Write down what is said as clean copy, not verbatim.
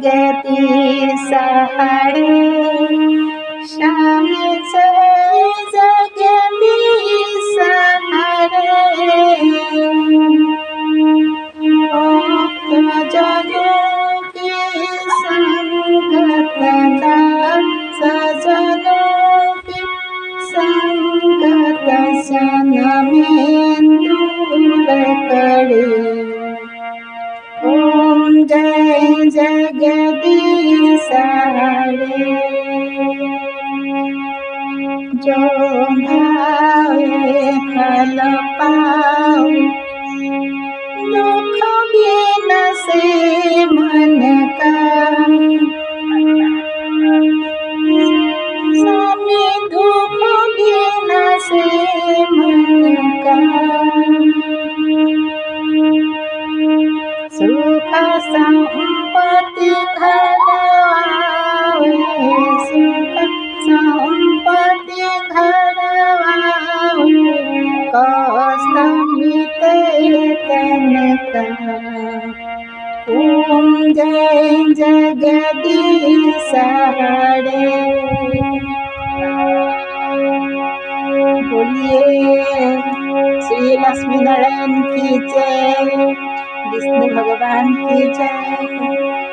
जगदीश हरे, श्याम जय जगदीश हरे। जनों की संगत दास जनों की संगत सन में दूर करे। ओम जय जगदीश हरे। जो भावे फल पाओ, दुख बिन से मन का, स्वामी दुख बिन से मन का। सुख संपत्ति घरवावे, सुख संपत्ति घरवावे, कष्ट मिटे तन का। ओम जय जगदीश हरे। बोलिए श्री लक्ष्मी नारायण की जय, विष्णु भगवान की जय।